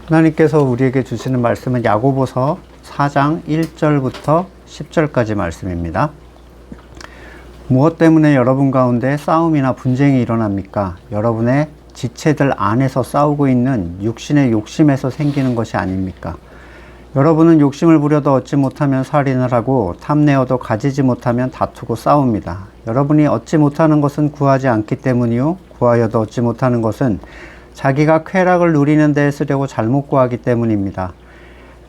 하나님께서 우리에게 주시는 말씀은 야고보서 4장 1절부터 10절까지 말씀입니다. 무엇 때문에 여러분 가운데 싸움이나 분쟁이 일어납니까? 여러분의 지체들 안에서 싸우고 있는 육신의 욕심에서 생기는 것이 아닙니까? 여러분은 욕심을 부려도 얻지 못하면 살인을 하고 탐내어도 가지지 못하면 다투고 싸웁니다. 여러분이 얻지 못하는 것은 구하지 않기 때문이요, 구하여도 얻지 못하는 것은 자기가 쾌락을 누리는 데에 쓰려고 잘못 구하기 때문입니다.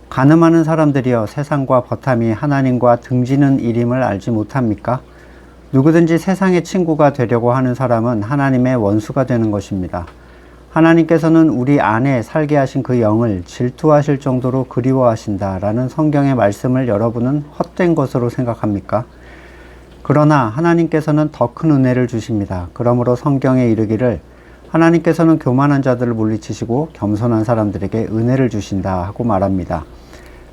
간음하는 사람들이여, 세상과 버탐이 하나님과 등지는 일임을 알지 못합니까? 누구든지 세상의 친구가 되려고 하는 사람은 하나님의 원수가 되는 것입니다. 하나님께서는 우리 안에 살게 하신 그 영을 질투하실 정도로 그리워하신다라는 성경의 말씀을 여러분은 헛된 것으로 생각합니까? 그러나 하나님께서는 더 큰 은혜를 주십니다. 그러므로 성경에 이르기를 하나님께서는 교만한 자들을 물리치시고 겸손한 사람들에게 은혜를 주신다 하고 말합니다.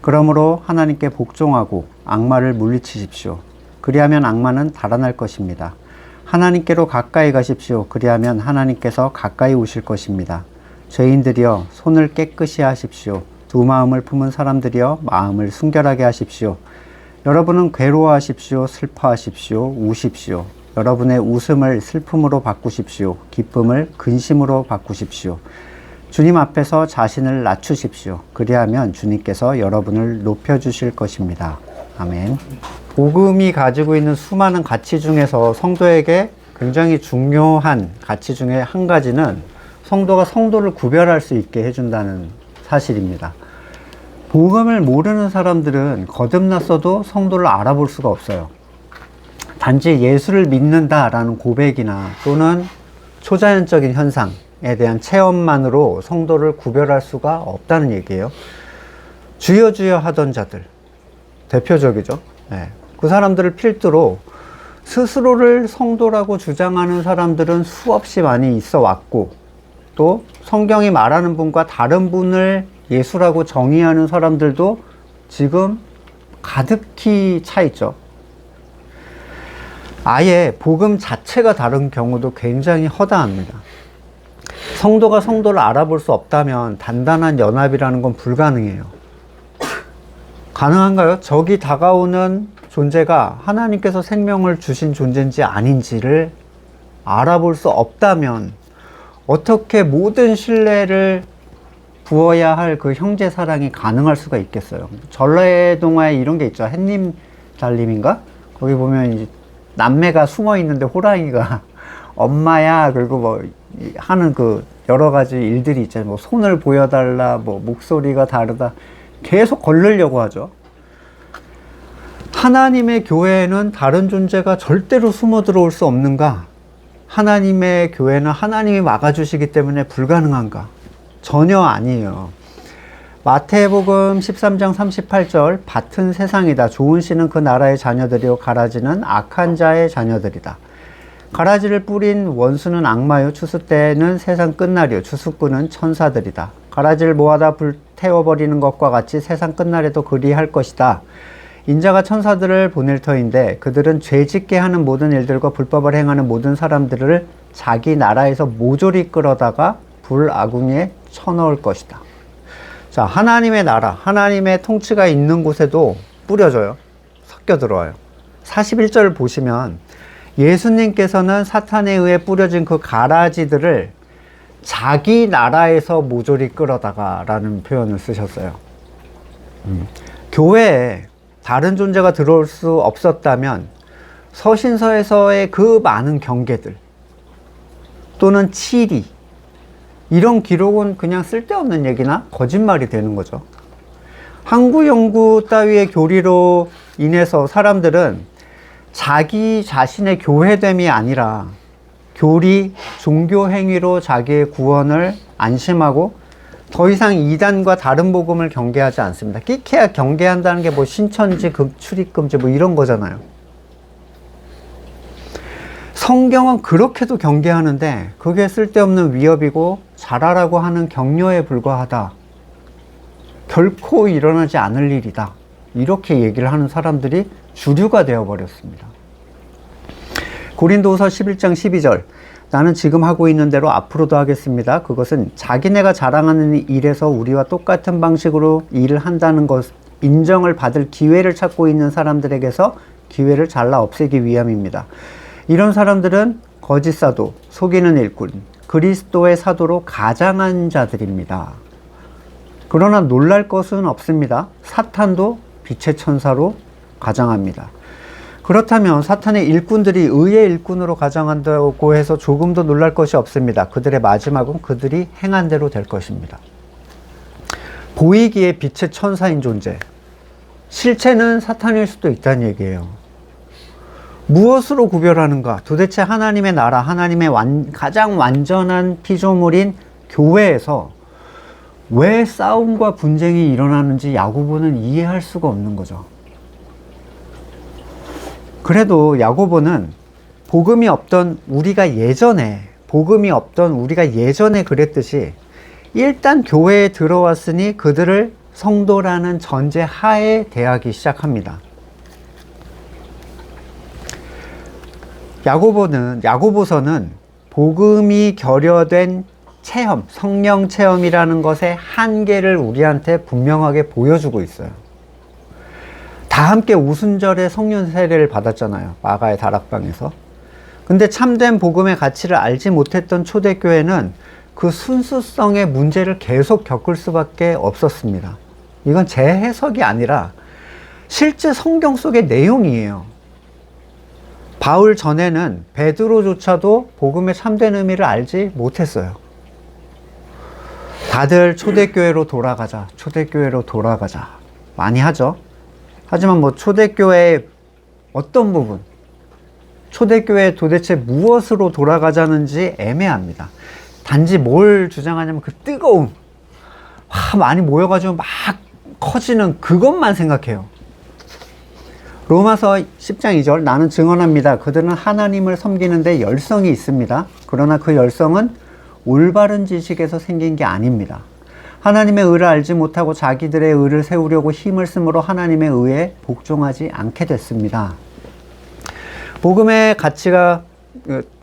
그러므로 하나님께 복종하고 악마를 물리치십시오. 그리하면 악마는 달아날 것입니다. 하나님께로 가까이 가십시오. 그리하면 하나님께서 가까이 오실 것입니다. 죄인들이여, 손을 깨끗이 하십시오. 두 마음을 품은 사람들이여, 마음을 순결하게 하십시오. 여러분은 괴로워하십시오. 슬퍼하십시오. 우십시오. 여러분의 웃음을 슬픔으로 바꾸십시오. 기쁨을 근심으로 바꾸십시오. 주님 앞에서 자신을 낮추십시오. 그리하면 주님께서 여러분을 높여주실 것입니다. 아멘. 복음이 가지고 있는 수많은 가치 중에서 성도에게 굉장히 중요한 가치 중에 한 가지는 성도가 성도를 구별할 수 있게 해준다는 사실입니다. 복음을 모르는 사람들은 거듭났어도 성도를 알아볼 수가 없어요. 단지 예수를 믿는다라는 고백이나 또는 초자연적인 현상에 대한 체험만으로 성도를 구별할 수가 없다는 얘기예요. 주여 주여 하던 자들, 대표적이죠. 네. 그 사람들을 필두로 스스로를 성도라고 주장하는 사람들은 수없이 많이 있어 왔고, 또 성경이 말하는 분과 다른 분을 예수라고 정의하는 사람들도 지금 가득히 차 있죠. 아예 복음 자체가 다른 경우도 굉장히 허다합니다. 성도가 성도를 알아볼 수 없다면 단단한 연합이라는 건 불가능해요. 가능한가요? 적이 다가오는 존재가 하나님께서 생명을 주신 존재인지 아닌지를 알아볼 수 없다면 어떻게 모든 신뢰를 부어야 할 그 형제 사랑이 가능할 수가 있겠어요? 전래동화에 이런 게 있죠. 햇님 달님인가? 거기 보면 이제 남매가 숨어 있는데 호랑이가 엄마야, 그리고 뭐 하는 그 여러 가지 일들이 있잖아요. 뭐 손을 보여달라, 뭐 목소리가 다르다, 계속 걸르려고 하죠. 하나님의 교회에는 다른 존재가 절대로 숨어 들어올 수 없는가? 하나님의 교회는 하나님이 막아주시기 때문에 불가능한가? 전혀 아니에요. 마태복음 13장 38절, 밭은 세상이다. 좋은 씨는 그 나라의 자녀들이요, 가라지는 악한 자의 자녀들이다. 가라지를 뿌린 원수는 악마요, 추수 때는 세상 끝날이요, 추수꾼은 천사들이다. 가라지를 모아다 불태워버리는 것과 같이 세상 끝날에도 그리할 것이다. 인자가 천사들을 보낼 터인데 그들은 죄짓게 하는 모든 일들과 불법을 행하는 모든 사람들을 자기 나라에서 모조리 끌어다가 불아궁에 쳐넣을 것이다. 자, 하나님의 나라, 하나님의 통치가 있는 곳에도 뿌려져요. 섞여 들어와요. 41절 보시면 예수님께서는 사탄에 의해 뿌려진 그 가라지들을 자기 나라에서 모조리 끌어다가 라는 표현을 쓰셨어요. 교회에 다른 존재가 들어올 수 없었다면 서신서에서의 그 많은 경계들 또는 치리, 이런 기록은 그냥 쓸데없는 얘기나 거짓말이 되는 거죠. 항구 영구 따위의 교리로 인해서 사람들은 자기 자신의 교회됨이 아니라 교리, 종교 행위로 자기의 구원을 안심하고 더 이상 이단과 다른 복음을 경계하지 않습니다. 끼케야 경계한다는 게 뭐 신천지 출입금지 뭐 이런 거잖아요. 성경은 그렇게도 경계하는데 그게 쓸데없는 위협이고 잘하라고 하는 격려에 불과하다. 결코 일어나지 않을 일이다. 이렇게 얘기를 하는 사람들이 주류가 되어버렸습니다. 고린도후서 11장 12절, 나는 지금 하고 있는 대로 앞으로도 하겠습니다. 그것은 자기네가 자랑하는 일에서 우리와 똑같은 방식으로 일을 한다는 것, 인정을 받을 기회를 찾고 있는 사람들에게서 기회를 잘라 없애기 위함입니다. 이런 사람들은 거짓 사도, 속이는 일꾼, 그리스도의 사도로 가장한 자들입니다. 그러나 놀랄 것은 없습니다. 사탄도 빛의 천사로 가장합니다. 그렇다면 사탄의 일꾼들이 의의 일꾼으로 가장한다고 해서 조금도 놀랄 것이 없습니다. 그들의 마지막은 그들이 행한 대로 될 것입니다. 보이기에 빛의 천사인 존재, 실체는 사탄일 수도 있다는 얘기예요. 무엇으로 구별하는가? 도대체 하나님의 나라, 하나님의 가장 완전한 피조물인 교회에서 왜 싸움과 분쟁이 일어나는지 야고보는 이해할 수가 없는 거죠. 그래도 야고보는 복음이 없던 우리가 예전에 그랬듯이 일단 교회에 들어왔으니 그들을 성도라는 전제 하에 대하기 시작합니다. 야고보서는 복음이 결여된 체험, 성령 체험이라는 것의 한계를 우리한테 분명하게 보여주고 있어요. 다 함께 오순절에 성령 세례를 받았잖아요. 마가의 다락방에서. 근데 참된 복음의 가치를 알지 못했던 초대교회는 그 순수성의 문제를 계속 겪을 수밖에 없었습니다. 이건 제 해석이 아니라 실제 성경 속의 내용이에요. 바울 전에는 베드로조차도 복음의 참된 의미를 알지 못했어요. 다들 초대교회로 돌아가자, 초대교회로 돌아가자 많이 하죠. 하지만 초대교회의 어떤 부분, 초대교회에 도대체 무엇으로 돌아가자는지 애매합니다. 단지 뭘 주장하냐면 그 뜨거움, 많이 모여가지고 막 커지는 그것만 생각해요. 로마서 10장 2절, 나는 증언합니다. 그들은 하나님을 섬기는데 열성이 있습니다. 그러나 그 열성은 올바른 지식에서 생긴 게 아닙니다. 하나님의 의를 알지 못하고 자기들의 의를 세우려고 힘을 쓰므로 하나님의 의에 복종하지 않게 됐습니다. 복음의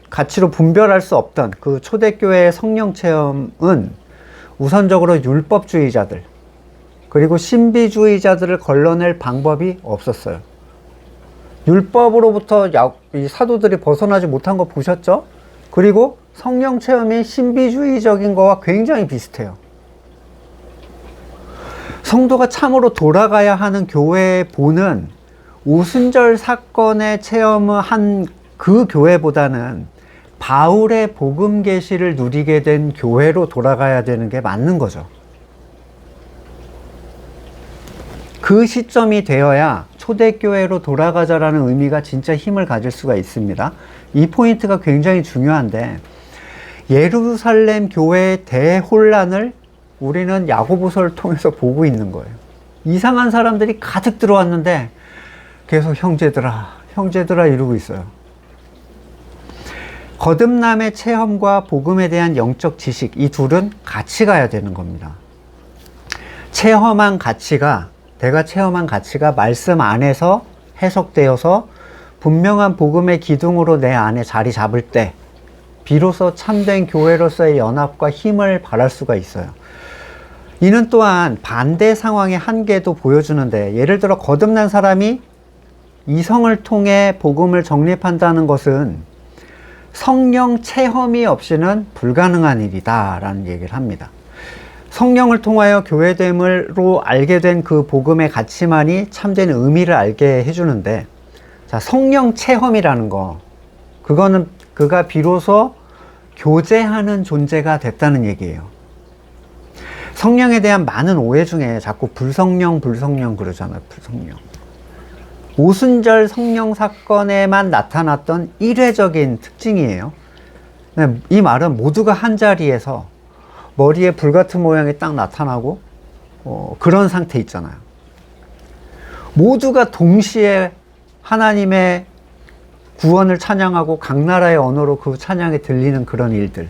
가치로 분별할 수 없던 그 초대교회의 성령 체험은 우선적으로 율법주의자들 그리고 신비주의자들을 걸러낼 방법이 없었어요. 율법으로부터 이 사도들이 벗어나지 못한 거 보셨죠? 그리고 성령 체험이 신비주의적인 거와 굉장히 비슷해요. 성도가 참으로 돌아가야 하는 교회의 본은 오순절 사건의 체험을 한 그 교회보다는 바울의 복음 계시를 누리게 된 교회로 돌아가야 되는 게 맞는 거죠. 그 시점이 되어야 초대교회로 돌아가자라는 의미가 진짜 힘을 가질 수가 있습니다. 이 포인트가 굉장히 중요한데, 예루살렘 교회의 대혼란을 우리는 야고보서를 통해서 보고 있는 거예요. 이상한 사람들이 가득 들어왔는데 계속 형제들아 이러고 있어요. 거듭남의 체험과 복음에 대한 영적 지식, 이 둘은 같이 가야 되는 겁니다. 내가 체험한 가치가 말씀 안에서 해석되어서 분명한 복음의 기둥으로 내 안에 자리 잡을 때 비로소 참된 교회로서의 연합과 힘을 발할 수가 있어요. 이는 또한 반대 상황의 한계도 보여주는데, 예를 들어 거듭난 사람이 이성을 통해 복음을 정립한다는 것은 성령 체험이 없이는 불가능한 일이다 라는 얘기를 합니다. 성령을 통하여 교회됨으로 알게 된 그 복음의 가치만이 참된 의미를 알게 해주는데, 자, 성령 체험이라는 거, 그거는 그가 비로소 교제하는 존재가 됐다는 얘기예요. 성령에 대한 많은 오해 중에 자꾸 불성령 그러잖아요. 불성령. 오순절 성령 사건에만 나타났던 일회적인 특징이에요. 이 말은 모두가 한 자리에서 머리에 불같은 모양이 딱 나타나고 그런 상태 있잖아요. 모두가 동시에 하나님의 구원을 찬양하고 각 나라의 언어로 그 찬양이 들리는 그런 일들.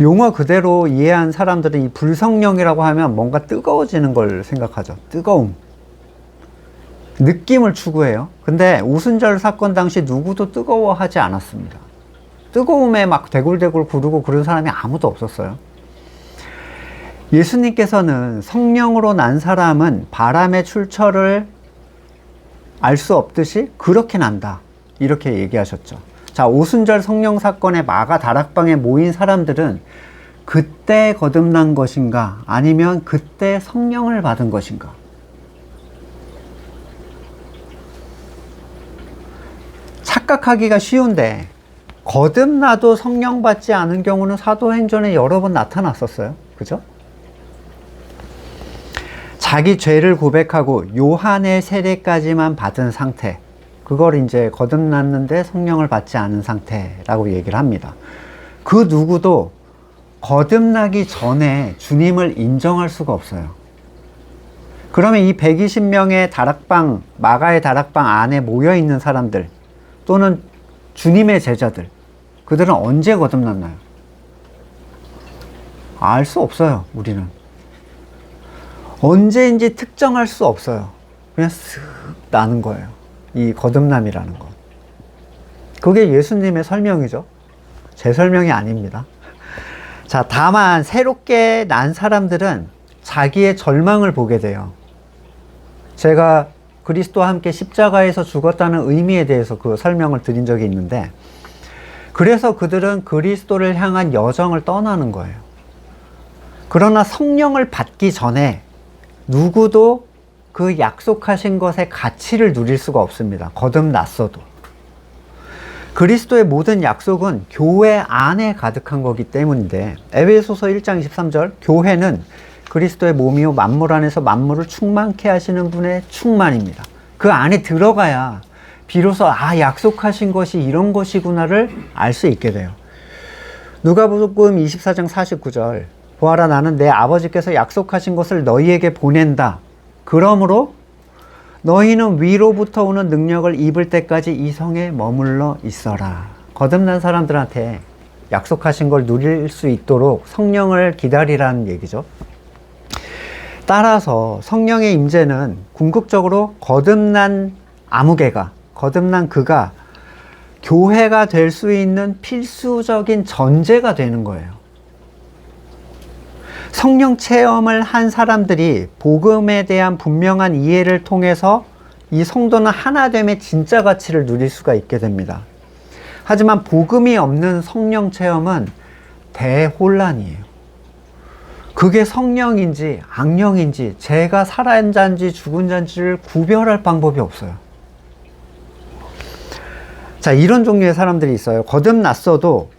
용어 그대로 이해한 사람들은 이 불성령이라고 하면 뭔가 뜨거워지는 걸 생각하죠. 뜨거움. 느낌을 추구해요. 근데 오순절 사건 당시 누구도 뜨거워하지 않았습니다. 뜨거움에 막 대굴대굴 구르고 그런 사람이 아무도 없었어요. 예수님께서는 성령으로 난 사람은 바람의 출처를 알 수 없듯이 그렇게 난다, 이렇게 얘기하셨죠. 자, 오순절 성령 사건의 마가 다락방에 모인 사람들은 그때 거듭난 것인가, 아니면 그때 성령을 받은 것인가? 착각하기가 쉬운데 거듭나도 성령 받지 않은 경우는 사도행전에 여러 번 나타났었어요. 그죠? 자기 죄를 고백하고 요한의 세례까지만 받은 상태, 그걸 이제 거듭났는데 성령을 받지 않은 상태라고 얘기를 합니다. 그 누구도 거듭나기 전에 주님을 인정할 수가 없어요. 그러면 이 120명의 다락방, 마가의 다락방 안에 모여있는 사람들 또는 주님의 제자들, 그들은 언제 거듭났나요? 알 수 없어요. 우리는 언제인지 특정할 수 없어요. 그냥 쓱 나는 거예요, 이 거듭남이라는 것. 그게 예수님의 설명이죠. 제 설명이 아닙니다. 자, 다만 새롭게 난 사람들은 자기의 절망을 보게 돼요. 제가 그리스도와 함께 십자가에서 죽었다는 의미에 대해서 그 설명을 드린 적이 있는데, 그래서 그들은 그리스도를 향한 여정을 떠나는 거예요. 그러나 성령을 받기 전에 누구도 그 약속하신 것의 가치를 누릴 수가 없습니다. 거듭났어도. 그리스도의 모든 약속은 교회 안에 가득한 거기 때문인데, 에베소서 1장 23절, 교회는 그리스도의 몸이요 만물 안에서 만물을 충만케 하시는 분의 충만입니다. 그 안에 들어가야 비로소 약속하신 것이 이런 것이구나를 알 수 있게 돼요. 누가복음 24장 49절, 보아라, 나는 내 아버지께서 약속하신 것을 너희에게 보낸다. 그러므로 너희는 위로부터 오는 능력을 입을 때까지 이 성에 머물러 있어라. 거듭난 사람들한테 약속하신 걸 누릴 수 있도록 성령을 기다리라는 얘기죠. 따라서 성령의 임재는 궁극적으로 거듭난 아무개가, 거듭난 그가 교회가 될 수 있는 필수적인 전제가 되는 거예요. 성령 체험을 한 사람들이 복음에 대한 분명한 이해를 통해서 이 성도는 하나됨의 진짜 가치를 누릴 수가 있게 됩니다. 하지만 복음이 없는 성령 체험은 대혼란이에요. 그게 성령인지 악령인지, 죄가 살아있는 자인지 죽은 자인지를 구별할 방법이 없어요. 자, 이런 종류의 사람들이 있어요. 거듭났어도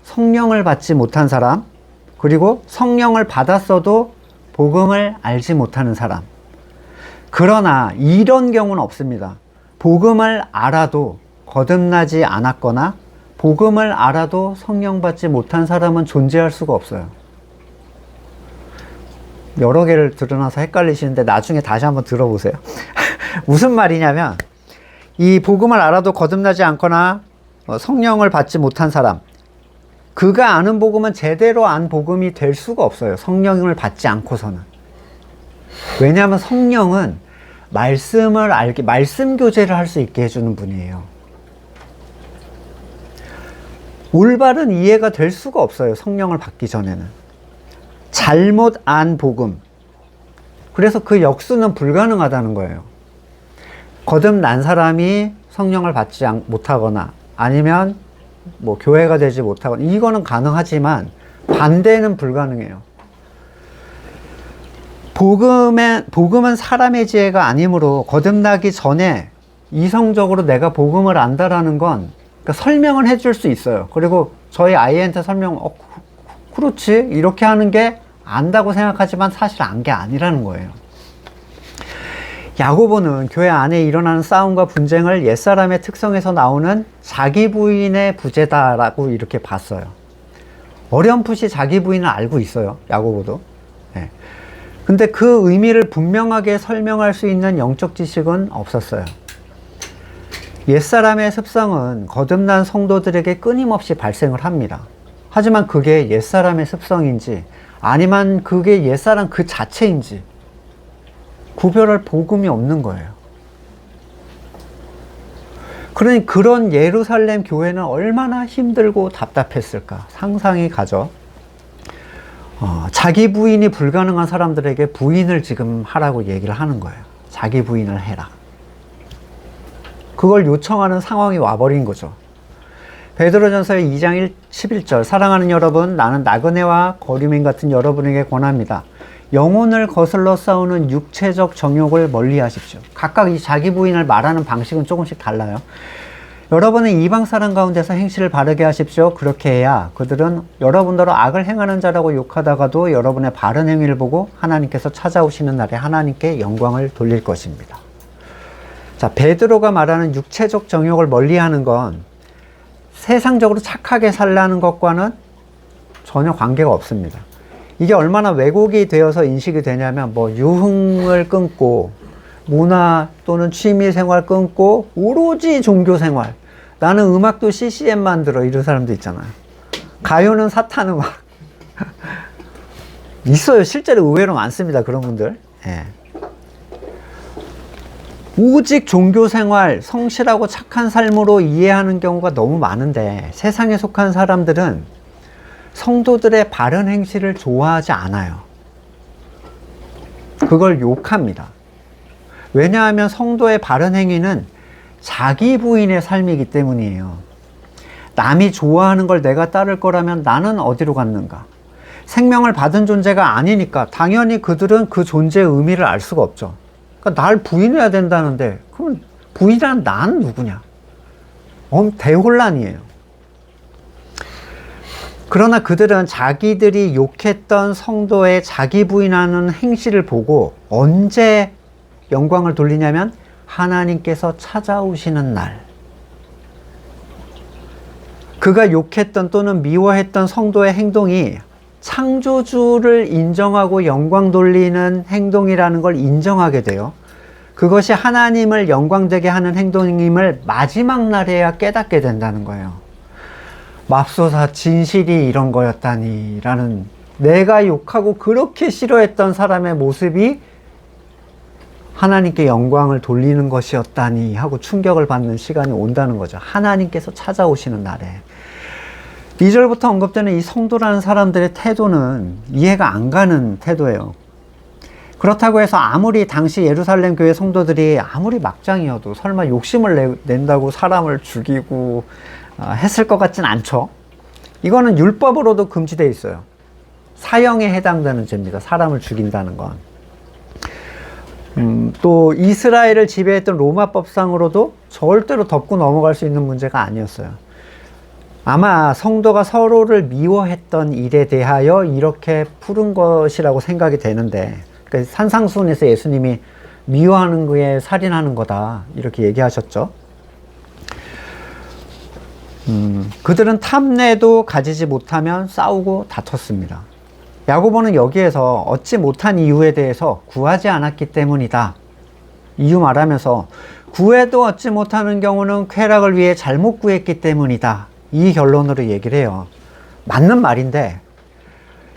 성령을 받지 못한 사람, 그리고 성령을 받았어도 복음을 알지 못하는 사람. 그러나 이런 경우는 없습니다. 복음을 알아도 거듭나지 않았거나 복음을 알아도 성령 받지 못한 사람은 존재할 수가 없어요. 여러 개를 드러나서 헷갈리시는데 나중에 다시 한번 들어보세요. 무슨 말이냐면, 이 복음을 알아도 거듭나지 않거나 성령을 받지 못한 사람, 그가 아는 복음은 제대로 안 복음이 될 수가 없어요. 성령을 받지 않고서는. 왜냐하면 성령은 말씀을 알게, 말씀 교제를 할 수 있게 해주는 분이에요. 올바른 이해가 될 수가 없어요. 성령을 받기 전에는. 잘못 안 복음. 그래서 그 역수는 불가능하다는 거예요. 거듭난 사람이 성령을 받지 못하거나 아니면 뭐 교회가 되지 못하거나, 이거는 가능하지만 반대는 불가능해요. 복음은 사람의 지혜가 아니므로 거듭나기 전에 이성적으로 내가 복음을 안다라는 건, 그러니까 설명을 해줄 수 있어요. 그리고 저희 아이한테 그렇지, 이렇게 하는 게 안다고 생각하지만 사실 안 게 아니라는 거예요. 야고보는 교회 안에 일어나는 싸움과 분쟁을 옛사람의 특성에서 나오는 자기 부인의 부재다라고 이렇게 봤어요. 어렴풋이 자기 부인을 알고 있어요, 야고보도. 네. 근데 그 의미를 분명하게 설명할 수 있는 영적 지식은 없었어요. 옛사람의 습성은 거듭난 성도들에게 끊임없이 발생을 합니다. 하지만 그게 옛사람의 습성인지 아니면 그게 옛사람 그 자체인지 구별할 복음이 없는 거예요. 그러니 그런 예루살렘 교회는 얼마나 힘들고 답답했을까 상상이 가죠. 자기 부인이 불가능한 사람들에게 부인을 지금 하라고 얘기를 하는 거예요. 자기 부인을 해라. 그걸 요청하는 상황이 와버린 거죠. 베드로전서 2장 11절 사랑하는 여러분, 나는 나그네와 거류민 같은 여러분에게 권합니다. 영혼을 거슬러 싸우는 육체적 정욕을 멀리 하십시오. 각각 이 자기 부인을 말하는 방식은 조금씩 달라요. 여러분은 이방 사람 가운데서 행실을 바르게 하십시오. 그렇게 해야 그들은 여러분더러 악을 행하는 자라고 욕하다가도 여러분의 바른 행위를 보고 하나님께서 찾아오시는 날에 하나님께 영광을 돌릴 것입니다. 자, 베드로가 말하는 육체적 정욕을 멀리하는 건 세상적으로 착하게 살라는 것과는 전혀 관계가 없습니다. 이게 얼마나 왜곡이 되어서 인식이 되냐면 뭐 유흥을 끊고 문화 또는 취미 생활 끊고 오로지 종교 생활. 나는 음악도 CCM만 들어 이런 사람도 있잖아요. 가요는 사탄 음악. 있어요. 실제로 의외로 많습니다. 그런 분들. 예. 오직 종교 생활, 성실하고 착한 삶으로 이해하는 경우가 너무 많은데 세상에 속한 사람들은 성도들의 바른 행실을 좋아하지 않아요. 그걸 욕합니다. 왜냐하면 성도의 바른 행위는 자기 부인의 삶이기 때문이에요. 남이 좋아하는 걸 내가 따를 거라면 나는 어디로 갔는가? 생명을 받은 존재가 아니니까 당연히 그들은 그 존재의 의미를 알 수가 없죠. 그러니까 날 부인해야 된다는데 그럼 부인한 난 누구냐? 대혼란이에요. 그러나 그들은 자기들이 욕했던 성도의 자기 부인하는 행실을 보고 언제 영광을 돌리냐면 하나님께서 찾아오시는 날. 그가 욕했던 또는 미워했던 성도의 행동이 창조주를 인정하고 영광 돌리는 행동이라는 걸 인정하게 돼요. 그것이 하나님을 영광되게 하는 행동임을 마지막 날에야 깨닫게 된다는 거예요. 맙소사 진실이 이런 거였다니 라는, 내가 욕하고 그렇게 싫어했던 사람의 모습이 하나님께 영광을 돌리는 것이었다니 하고 충격을 받는 시간이 온다는 거죠. 하나님께서 찾아오시는 날에. 2절부터 언급되는 이 성도라는 사람들의 태도는 이해가 안 가는 태도예요. 그렇다고 해서 아무리 당시 예루살렘 교회 성도들이 아무리 막장이어도 설마 욕심을 낸다고 사람을 죽이고 했을 것 같진 않죠. 이거는 율법으로도 금지되어 있어요. 사형에 해당되는 죄입니다. 사람을 죽인다는 건. 또 이스라엘을 지배했던 로마법상으로도 절대로 덮고 넘어갈 수 있는 문제가 아니었어요. 아마 성도가 서로를 미워했던 일에 대하여 이렇게 푸른 것이라고 생각이 되는데, 그러니까 산상수훈에서 예수님이 미워하는 거에 살인하는 거다 이렇게 얘기하셨죠. 그들은 탐내도 가지지 못하면 싸우고 다퉜습니다. 야고보는 여기에서 얻지 못한 이유에 대해서 구하지 않았기 때문이다 이유 말하면서, 구해도 얻지 못하는 경우는 쾌락을 위해 잘못 구했기 때문이다 이 결론으로 얘기를 해요. 맞는 말인데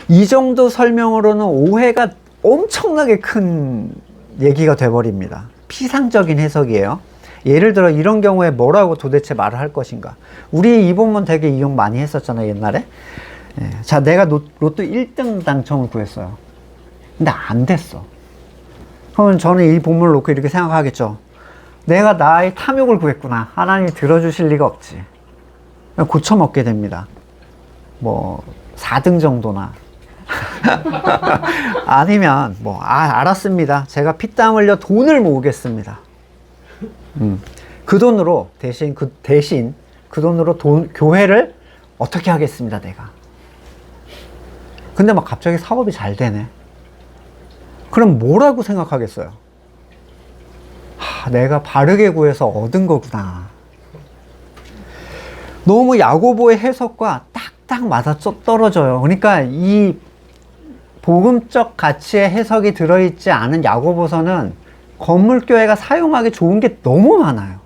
이 정도 설명으로는 오해가 엄청나게 큰 얘기가 돼버립니다. 피상적인 해석이에요. 예를 들어 이런 경우에 뭐라고 도대체 말을 할 것인가. 우리 이 본문 되게 이용 많이 했었잖아요 옛날에. 자, 내가 로또 1등 당첨을 구했어요. 근데 안 됐어. 그러면 저는 이 본문을 놓고 이렇게 생각하겠죠. 내가 나의 탐욕을 구했구나. 하나님이 들어주실 리가 없지. 고쳐먹게 됩니다. 뭐 4등 정도나. 아니면 알았습니다. 제가 피땀 흘려 돈을 모으겠습니다. 그 돈으로 대신 그 돈으로 교회를 어떻게 하겠습니다 내가. 근데 막 갑자기 사업이 잘 되네. 그럼 뭐라고 생각하겠어요? 내가 바르게 구해서 얻은 거구나. 너무 야고보의 해석과 딱딱 맞아 떨어져요. 그러니까 이 복음적 가치의 해석이 들어있지 않은 야고보서는 건물교회가 사용하기 좋은 게 너무 많아요.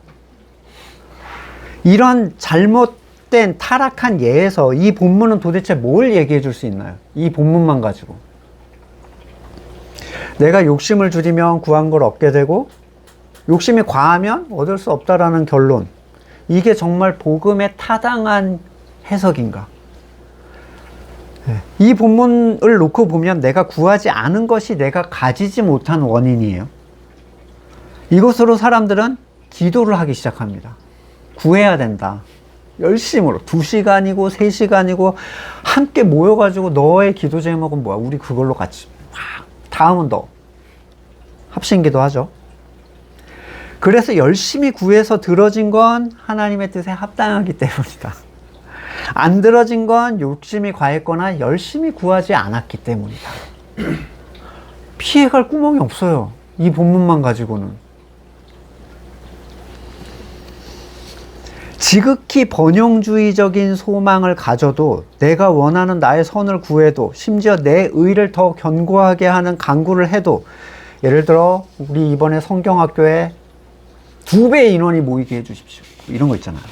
이런 잘못된 타락한 예에서 이 본문은 도대체 뭘 얘기해 줄 수 있나요? 이 본문만 가지고. 내가 욕심을 줄이면 구한 걸 얻게 되고 욕심이 과하면 얻을 수 없다라는 결론. 이게 정말 복음에 타당한 해석인가? 이 본문을 놓고 보면 내가 구하지 않은 것이 내가 가지지 못한 원인이에요. 이것으로 사람들은 기도를 하기 시작합니다. 구해야 된다. 열심으로 2시간이고 3시간이고 함께 모여가지고 너의 기도 제목은 뭐야? 우리 그걸로 같이 다음은 너 합심기도 하죠. 그래서 열심히 구해서 들어진 건 하나님의 뜻에 합당하기 때문이다. 안 들어진 건 욕심이 과했거나 열심히 구하지 않았기 때문이다. 피해갈 구멍이 없어요. 이 본문만 가지고는. 지극히 번영주의적인 소망을 가져도 내가 원하는 나의 선을 구해도 심지어 내 의를 더 견고하게 하는 간구를 해도 예를 들어 우리 이번에 성경학교에 2배 인원이 모이게 해주십시오. 이런 거 있잖아요.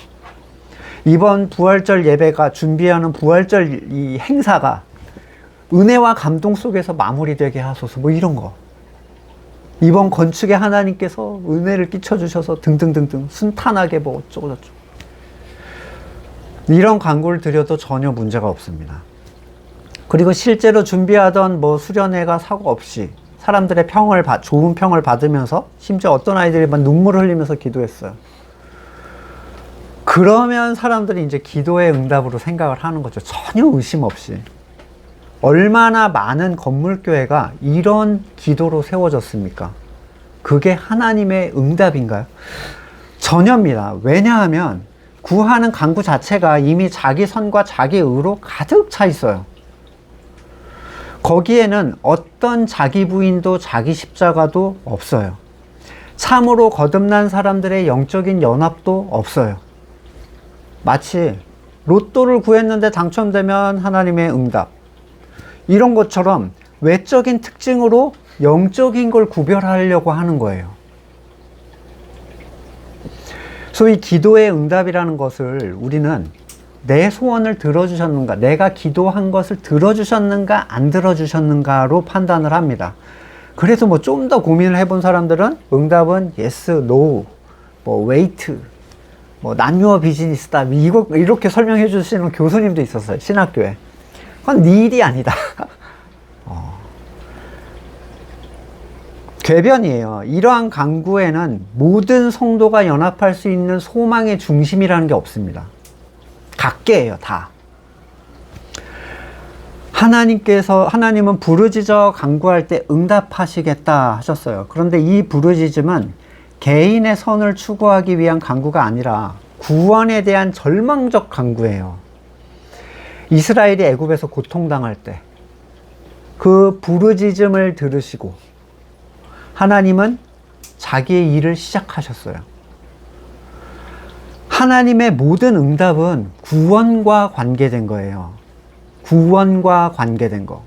이번 부활절 예배가 준비하는 부활절 이 행사가 은혜와 감동 속에서 마무리되게 하소서 뭐 이런 거. 이번 건축에 하나님께서 은혜를 끼쳐주셔서 등등등등 순탄하게 뭐 어쩌고저쩌고. 이런 간구를 드려도 전혀 문제가 없습니다. 그리고 실제로 준비하던 뭐 수련회가 사고 없이 사람들의 좋은 평을 받으면서 심지어 어떤 아이들이 막 눈물을 흘리면서 기도했어요. 그러면 사람들이 이제 기도의 응답으로 생각을 하는 거죠. 전혀 의심 없이. 얼마나 많은 건물교회가 이런 기도로 세워졌습니까? 그게 하나님의 응답인가요? 전혀입니다. 왜냐하면 구하는 간구 자체가 이미 자기 선과 자기 의로 가득 차 있어요. 거기에는 어떤 자기 부인도 자기 십자가도 없어요. 참으로 거듭난 사람들의 영적인 연합도 없어요. 마치 로또를 구했는데 당첨되면 하나님의 응답. 이런 것처럼 외적인 특징으로 영적인 걸 구별하려고 하는 거예요. 소위 기도의 응답이라는 것을 우리는 내 소원을 들어주셨는가, 내가 기도한 것을 들어주셨는가, 안 들어주셨는가로 판단을 합니다. 그래서 뭐 좀 더 고민을 해본 사람들은 응답은 yes, no, 뭐 wait, 뭐 not your business다. 이렇게 설명해 주시는 교수님도 있었어요. 신학교에. 그건 네 일이 아니다. 궤변이에요. 이러한 간구에는 모든 성도가 연합할 수 있는 소망의 중심이라는 게 없습니다. 각계예요, 다. 하나님은 부르짖어 간구할 때 응답하시겠다 하셨어요. 그런데 이 부르짖음은 개인의 선을 추구하기 위한 간구가 아니라 구원에 대한 절망적 간구예요. 이스라엘이 애굽에서 고통당할 때 그 부르짖음을 들으시고 하나님은 자기의 일을 시작하셨어요. 하나님의 모든 응답은 구원과 관계된 거예요. 구원과 관계된 거.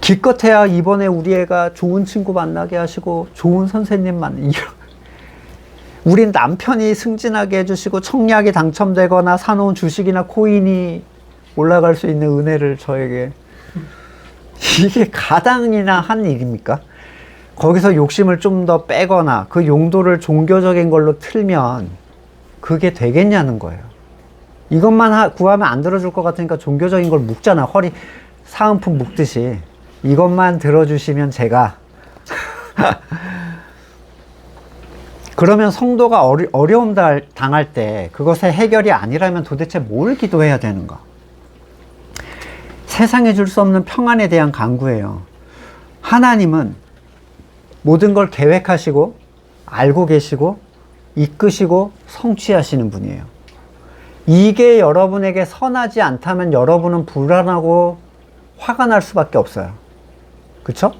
기껏해야 이번에 우리 애가 좋은 친구 만나게 하시고 좋은 선생님 우린 남편이 승진하게 해주시고 청약이 당첨되거나 사놓은 주식이나 코인이 올라갈 수 있는 은혜를 저에게. 이게 가당이나 한 일입니까? 거기서 욕심을 좀 더 빼거나 그 용도를 종교적인 걸로 틀면 그게 되겠냐는 거예요. 이것만 구하면 안 들어줄 것 같으니까 종교적인 걸 묶잖아. 허리 사은품 묶듯이. 이것만 들어주시면 제가 그러면 성도가 어려움 당할 때 그것의 해결이 아니라면 도대체 뭘 기도해야 되는가? 세상에 줄 수 없는 평안에 대한 간구예요. 하나님은 모든 걸 계획하시고 알고 계시고 이끄시고 성취하시는 분이에요. 이게 여러분에게 선하지 않다면 여러분은 불안하고 화가 날 수밖에 없어요. 그쵸?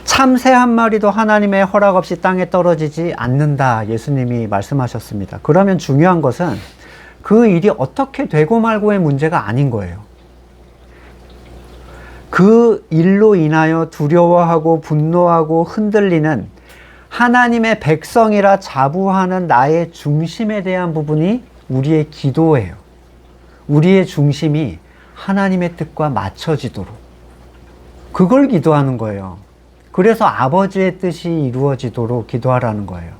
참새 한 마리도 하나님의 허락 없이 땅에 떨어지지 않는다. 예수님이 말씀하셨습니다. 그러면 중요한 것은 그 일이 어떻게 되고 말고의 문제가 아닌 거예요. 그 일로 인하여 두려워하고 분노하고 흔들리는 하나님의 백성이라 자부하는 나의 중심에 대한 부분이 우리의 기도예요. 우리의 중심이 하나님의 뜻과 맞춰지도록. 그걸 기도하는 거예요. 그래서 아버지의 뜻이 이루어지도록 기도하라는 거예요.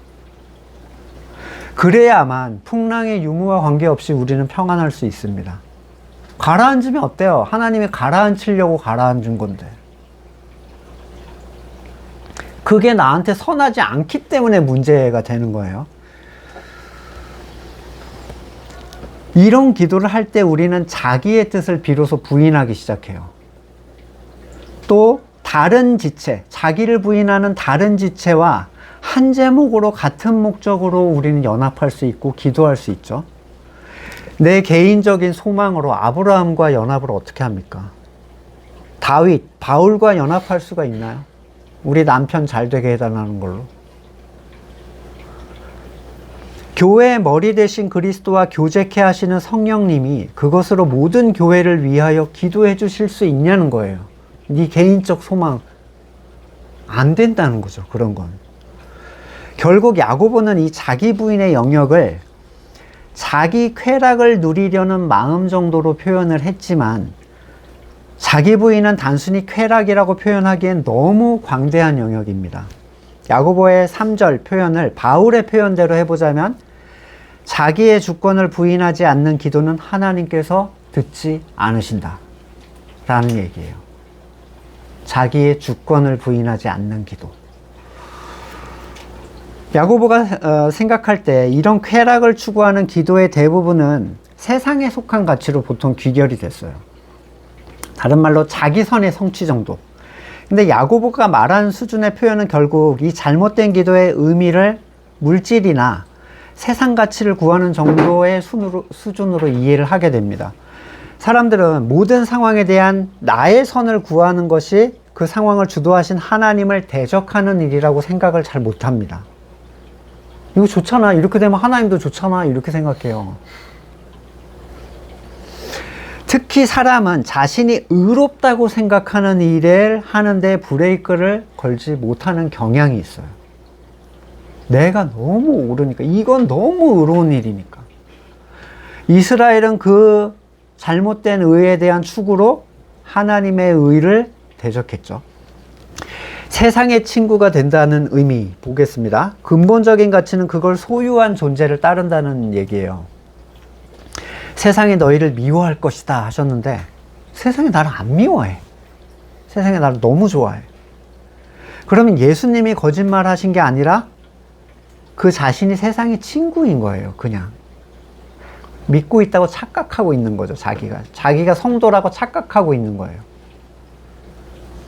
그래야만 풍랑의 유무와 관계없이 우리는 평안할 수 있습니다. 가라앉으면 어때요? 하나님이 가라앉히려고 가라앉은 건데. 그게 나한테 선하지 않기 때문에 문제가 되는 거예요. 이런 기도를 할 때 우리는 자기의 뜻을 비로소 부인하기 시작해요. 또 다른 지체, 자기를 부인하는 다른 지체와 한 제목으로 같은 목적으로 우리는 연합할 수 있고 기도할 수 있죠. 내 개인적인 소망으로 아브라함과 연합을 어떻게 합니까? 다윗, 바울과 연합할 수가 있나요? 우리 남편 잘 되게 해달라는 걸로. 교회의 머리 대신 그리스도와 교제케 하시는 성령님이 그것으로 모든 교회를 위하여 기도해 주실 수 있냐는 거예요. 네 개인적 소망 안 된다는 거죠. 그런 건. 결국 야고보는 이 자기 부인의 영역을 자기 쾌락을 누리려는 마음 정도로 표현을 했지만 자기 부인은 단순히 쾌락이라고 표현하기엔 너무 광대한 영역입니다. 야고보의 3절 표현을 바울의 표현대로 해보자면 자기의 주권을 부인하지 않는 기도는 하나님께서 듣지 않으신다 라는 얘기예요. 자기의 주권을 부인하지 않는 기도. 야고보가 생각할 때 이런 쾌락을 추구하는 기도의 대부분은 세상에 속한 가치로 보통 귀결이 됐어요. 다른 말로 자기 선의 성취 정도. 근데 야고보가 말하는 수준의 표현은 결국 이 잘못된 기도의 의미를 물질이나 세상 가치를 구하는 정도의 수준으로 이해를 하게 됩니다. 사람들은 모든 상황에 대한 나의 선을 구하는 것이 그 상황을 주도하신 하나님을 대적하는 일이라고 생각을 잘 못합니다. 이거 좋잖아. 이렇게 되면 하나님도 좋잖아. 이렇게 생각해요. 특히 사람은 자신이 의롭다고 생각하는 일을 하는데 브레이크를 걸지 못하는 경향이 있어요. 내가 너무 옳으니까. 이건 너무 의로운 일이니까. 이스라엘은 그 잘못된 의에 대한 추구로 하나님의 의를 대적했죠. 세상의 친구가 된다는 의미 보겠습니다. 근본적인 가치는 그걸 소유한 존재를 따른다는 얘기예요. 세상이 너희를 미워할 것이다 하셨는데 세상이 나를 안 미워해. 세상이 나를 너무 좋아해. 그러면 예수님이 거짓말 하신 게 아니라 그 자신이 세상의 친구인 거예요. 그냥 믿고 있다고 착각하고 있는 거죠. 자기가 성도라고 착각하고 있는 거예요.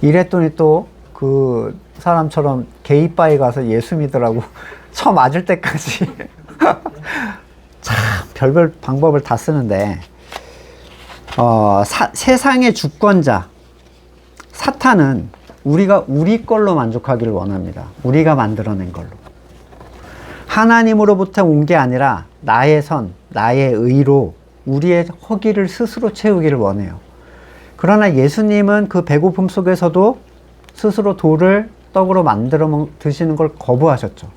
이랬더니 또 그 사람처럼 게이바에 가서 예수 믿으라고 쳐 맞을 때까지 참 별별 방법을 다 쓰는데 세상의 주권자 사탄은 우리가 우리 걸로 만족하기를 원합니다. 우리가 만들어낸 걸로. 하나님으로부터 온 게 아니라 나의 선, 나의 의로 우리의 허기를 스스로 채우기를 원해요. 그러나 예수님은 그 배고픔 속에서도 스스로 돌을 떡으로 만들어 드시는 걸 거부하셨죠.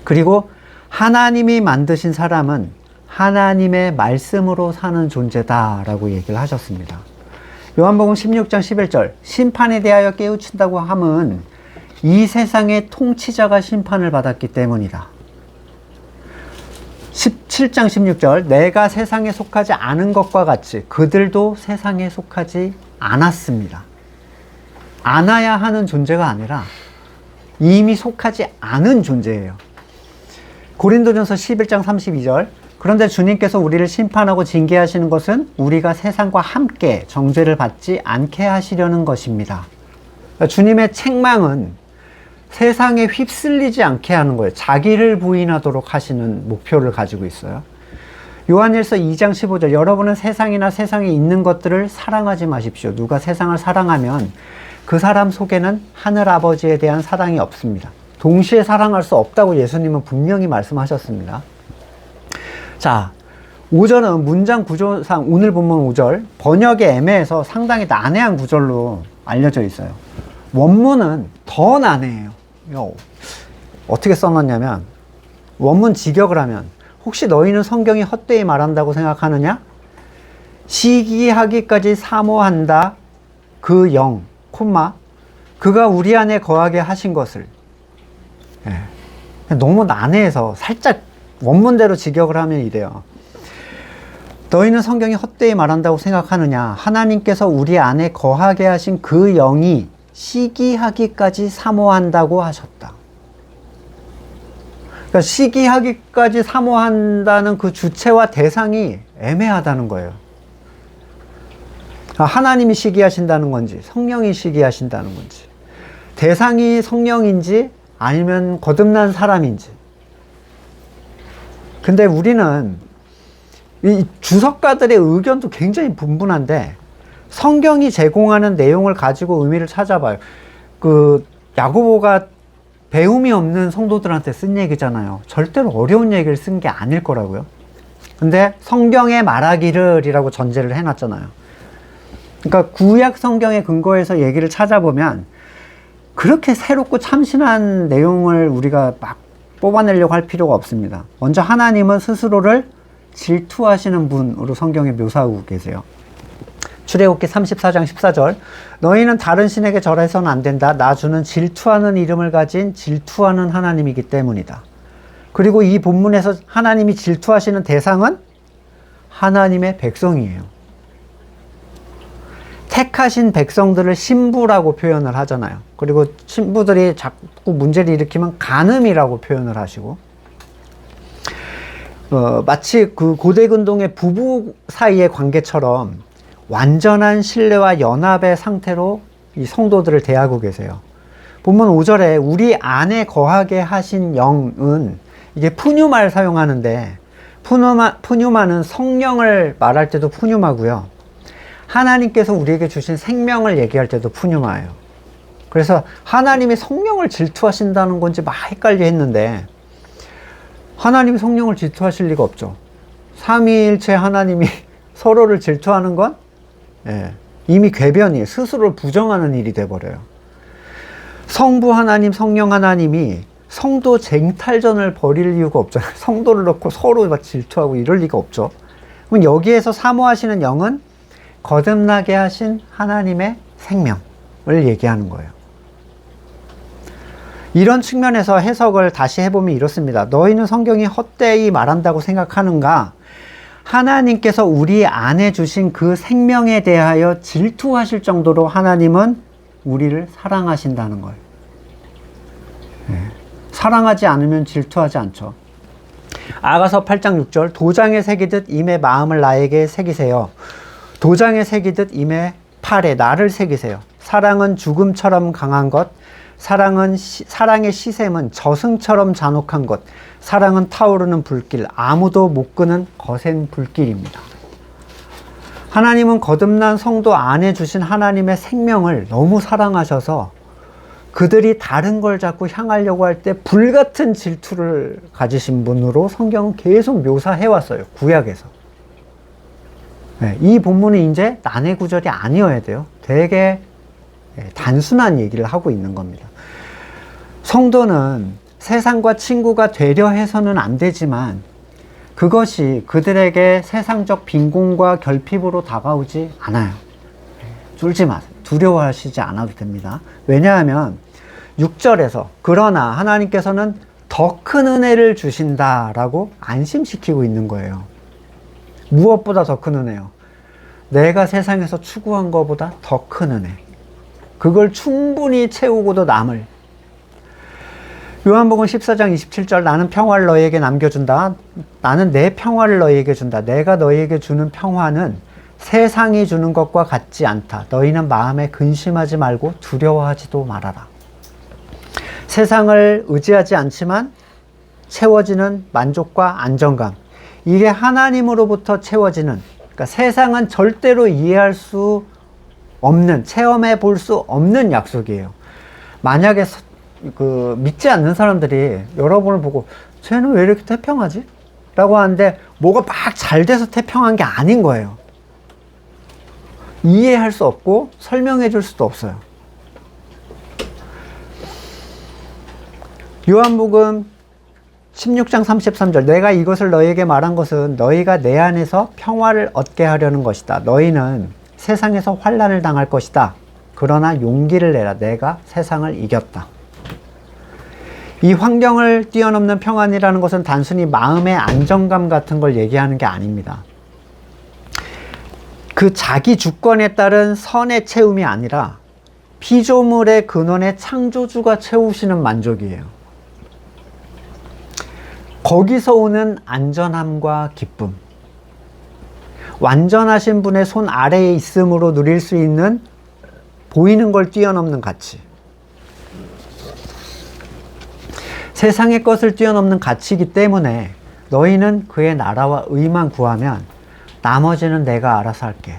그리고 하나님이 만드신 사람은 하나님의 말씀으로 사는 존재다라고 얘기를 하셨습니다. 요한복음 16장 11절 심판에 대하여 깨우친다고 함은 이 세상의 통치자가 심판을 받았기 때문이다. 17장 16절 내가 세상에 속하지 않은 것과 같이 그들도 세상에 속하지 않았습니다. 않아야 하는 존재가 아니라 이미 속하지 않은 존재예요. 고린도전서 11장 32절 그런데 주님께서 우리를 심판하고 징계하시는 것은 우리가 세상과 함께 정죄를 받지 않게 하시려는 것입니다. 그러니까 주님의 책망은 세상에 휩쓸리지 않게 하는 거예요. 자기를 부인하도록 하시는 목표를 가지고 있어요. 요한일서 2장 15절 여러분은 세상이나 세상에 있는 것들을 사랑하지 마십시오. 누가 세상을 사랑하면 그 사람 속에는 하늘아버지에 대한 사랑이 없습니다. 동시에 사랑할 수 없다고 예수님은 분명히 말씀하셨습니다. 자, 5절은 문장 구조상 오늘 본문 5절 번역이 애매해서 상당히 난해한 구절로 알려져 있어요. 원문은 더 난해해요. 어떻게 써놨냐면 원문 직역을 하면 혹시 너희는 성경이 헛되이 말한다고 생각하느냐? 시기하기까지 사모한다 그 영 콤마 그가 우리 안에 거하게 하신 것을. 너무 난해해서 살짝 원문대로 직역을 하면 이래요. 너희는 성경이 헛되이 말한다고 생각하느냐? 하나님께서 우리 안에 거하게 하신 그 영이 시기하기까지 사모한다고 하셨다. 그러니까 시기하기까지 사모한다는 그 주체와 대상이 애매하다는 거예요. 하나님이 시기하신다는 건지 성령이 시기하신다는 건지, 대상이 성령인지 아니면 거듭난 사람인지. 근데 우리는 이 주석가들의 의견도 굉장히 분분한데 성경이 제공하는 내용을 가지고 의미를 찾아봐요. 그 야고보가 배움이 없는 성도들한테 쓴 얘기잖아요. 절대로 어려운 얘기를 쓴 게 아닐 거라고요. 근데 성경에 말하기를 이라고 전제를 해놨잖아요. 그러니까 구약 성경의 근거에서 얘기를 찾아보면 그렇게 새롭고 참신한 내용을 우리가 막 뽑아내려고 할 필요가 없습니다. 먼저 하나님은 스스로를 질투하시는 분으로 성경에 묘사하고 계세요. 출애굽기 34장 14절, 너희는 다른 신에게 절해서는 안 된다. 나 주는 질투하는 이름을 가진 질투하는 하나님이기 때문이다. 그리고 이 본문에서 하나님이 질투하시는 대상은 하나님의 백성이에요. 택하신 백성들을 신부라고 표현을 하잖아요. 그리고 신부들이 자꾸 문제를 일으키면 간음이라고 표현을 하시고, 마치 그 고대근동의 부부 사이의 관계처럼 완전한 신뢰와 연합의 상태로 이 성도들을 대하고 계세요. 본문 5절에 우리 안에 거하게 하신 영은, 이게 푸뉴마를 사용하는데, 푸뉴마는 성령을 말할 때도 푸뉴마고요. 하나님께서 우리에게 주신 생명을 얘기할 때도 푸뉴마예요. 그래서 하나님이 성령을 질투하신다는 건지 막 헷갈려 했는데, 하나님이 성령을 질투하실 리가 없죠. 삼위일체 하나님이 서로를 질투하는 건 이미 궤변이에요. 스스로를 부정하는 일이 돼버려요. 성부 하나님, 성령 하나님이 성도 쟁탈전을 벌일 이유가 없잖아요. 성도를 놓고 서로 막 질투하고 이럴 리가 없죠. 그럼 여기에서 사모하시는 영은 거듭나게 하신 하나님의 생명을 얘기하는 거예요. 이런 측면에서 해석을 다시 해보면 이렇습니다. 너희는 성경이 헛되이 말한다고 생각하는가? 하나님께서 우리 안에 주신 그 생명에 대하여 질투하실 정도로 하나님은 우리를 사랑하신다는 거예요. 사랑하지 않으면 질투하지 않죠. 아가서 8장 6절, 도장에 새기듯 임의 마음을 나에게 새기세요. 도장에 새기듯 임의 팔에 나를 새기세요. 사랑은 죽음처럼 강한 것, 사랑의 시샘은 저승처럼 잔혹한 것, 사랑은 타오르는 불길, 아무도 못 끄는 거센 불길입니다. 하나님은 거듭난 성도 안에 주신 하나님의 생명을 너무 사랑하셔서 그들이 다른 걸 자꾸 향하려고 할 때 불같은 질투를 가지신 분으로 성경은 계속 묘사해 왔어요. 구약에서. 이 본문은 이제 난해 구절이 아니어야 돼요. 되게 단순한 얘기를 하고 있는 겁니다. 성도는 세상과 친구가 되려 해서는 안 되지만 그것이 그들에게 세상적 빈곤과 결핍으로 다가오지 않아요. 쫄지 마세요. 두려워하시지 않아도 됩니다. 왜냐하면 6절에서 그러나 하나님께서는 더 큰 은혜를 주신다라고 안심시키고 있는 거예요. 무엇보다 더 큰 은혜요? 내가 세상에서 추구한 것보다 더 큰 은혜. 그걸 충분히 채우고도 남을. 요한복음 14장 27절, 나는 평화를 너희에게 남겨준다. 나는 내 평화를 너희에게 준다. 내가 너희에게 주는 평화는 세상이 주는 것과 같지 않다. 너희는 마음에 근심하지 말고 두려워하지도 말아라. 세상을 의지하지 않지만 채워지는 만족과 안정감. 이게 하나님으로부터 채워지는, 그러니까 세상은 절대로 이해할 수 없는, 체험해 볼 수 없는 약속이에요. 만약에 믿지 않는 사람들이 여러분을 보고 쟤는 왜 이렇게 태평하지? 라고 하는데 뭐가 막 잘 돼서 태평한 게 아닌 거예요. 이해할 수 없고 설명해 줄 수도 없어요. 요한복음 16장 33절, 내가 이것을 너희에게 말한 것은 너희가 내 안에서 평화를 얻게 하려는 것이다. 너희는 세상에서 환난을 당할 것이다. 그러나 용기를 내라. 내가 세상을 이겼다. 이 환경을 뛰어넘는 평안이라는 것은 단순히 마음의 안정감 같은 걸 얘기하는 게 아닙니다. 그 자기 주권에 따른 선의 채움이 아니라 피조물의 근원의 창조주가 채우시는 만족이에요. 거기서 오는 안전함과 기쁨, 완전하신 분의 손 아래에 있음으로 누릴 수 있는 보이는 걸 뛰어넘는 가치, 세상의 것을 뛰어넘는 가치이기 때문에 너희는 그의 나라와 의만 구하면 나머지는 내가 알아서 할게.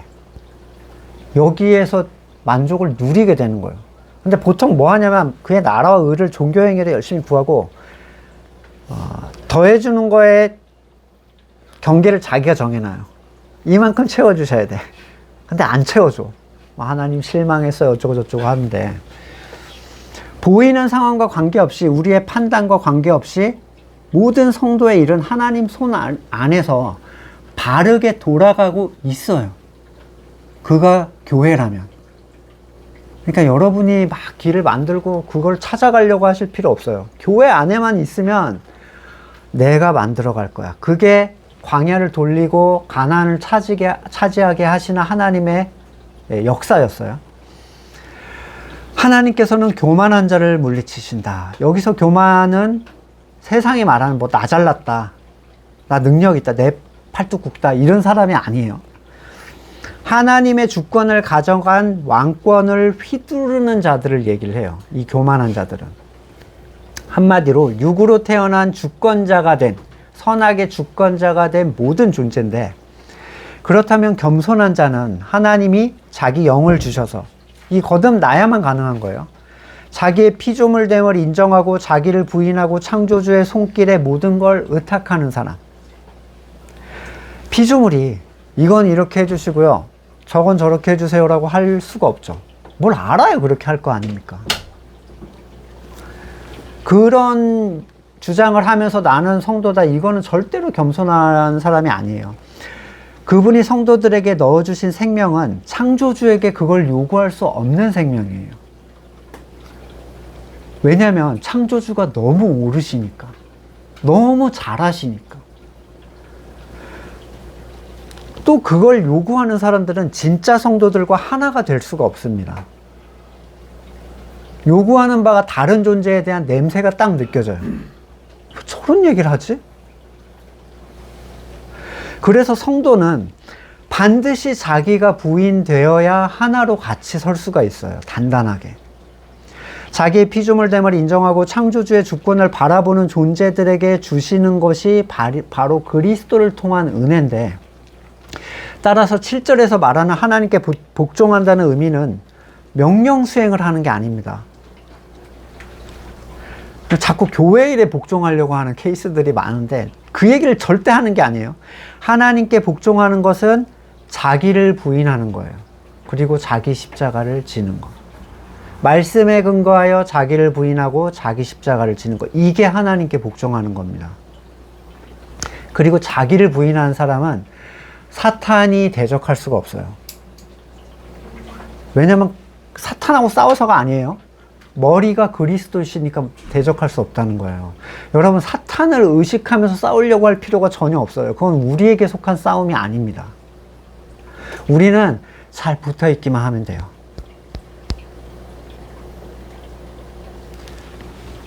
여기에서 만족을 누리게 되는 거예요. 근데 보통 뭐 하냐면 그의 나라와 의를 종교행위를 열심히 구하고 더해주는 거에 경계를 자기가 정해놔요. 이만큼 채워주셔야 돼. 근데 안 채워줘. 하나님 실망했어요 어쩌고 저쩌고 하는데, 보이는 상황과 관계없이, 우리의 판단과 관계없이 모든 성도의 일은 하나님 손 안에서 바르게 돌아가고 있어요. 그가 교회라면. 그러니까 여러분이 막 길을 만들고 그걸 찾아가려고 하실 필요 없어요. 교회 안에만 있으면 내가 만들어 갈 거야. 그게 광야를 돌리고 가나안을 차지하게 하시는 하나님의 역사였어요. 하나님께서는 교만한 자를 물리치신다. 여기서 교만은 세상이 말하는 뭐 나 잘났다, 나 능력 있다, 내 팔뚝 굵다 이런 사람이 아니에요. 하나님의 주권을 가져간 왕권을 휘두르는 자들을 얘기를 해요. 이 교만한 자들은 한마디로 육으로 태어난 주권자가 된, 선악의 주권자가 된 모든 존재인데, 그렇다면 겸손한 자는 하나님이 자기 영을 주셔서 이 거듭나야만 가능한 거예요. 자기의 피조물됨을 인정하고 자기를 부인하고 창조주의 손길에 모든 걸 의탁하는 사람. 피조물이 이건 이렇게 해주시고요, 저건 저렇게 해주세요라고 할 수가 없죠. 뭘 알아요. 그렇게 할 거 아닙니까? 그런 주장을 하면서 나는 성도다, 이거는 절대로 겸손한 사람이 아니에요. 그분이 성도들에게 넣어주신 생명은 창조주에게 그걸 요구할 수 없는 생명이에요. 왜냐하면 창조주가 너무 오르시니까, 너무 잘하시니까. 또 그걸 요구하는 사람들은 진짜 성도들과 하나가 될 수가 없습니다. 요구하는 바가 다른 존재에 대한 냄새가 딱 느껴져요. 왜 저런 얘기를 하지? 그래서 성도는 반드시 자기가 부인되어야 하나로 같이 설 수가 있어요. 단단하게. 자기의 피조물됨을 인정하고 창조주의 주권을 바라보는 존재들에게 주시는 것이 바로 그리스도를 통한 은혜인데, 따라서 7절에서 말하는 하나님께 복종한다는 의미는 명령 수행을 하는 게 아닙니다. 자꾸 교회 일에 복종하려고 하는 케이스들이 많은데 그 얘기를 절대 하는 게 아니에요. 하나님께 복종하는 것은 자기를 부인하는 거예요. 그리고 자기 십자가를 지는 거. 말씀에 근거하여 자기를 부인하고 자기 십자가를 지는 거. 이게 하나님께 복종하는 겁니다. 그리고 자기를 부인하는 사람은 사탄이 대적할 수가 없어요. 왜냐면 사탄하고 싸워서가 아니에요. 머리가 그리스도시니까 대적할 수 없다는 거예요. 여러분, 사탄을 의식하면서 싸우려고 할 필요가 전혀 없어요. 그건 우리에게 속한 싸움이 아닙니다. 우리는 잘 붙어 있기만 하면 돼요.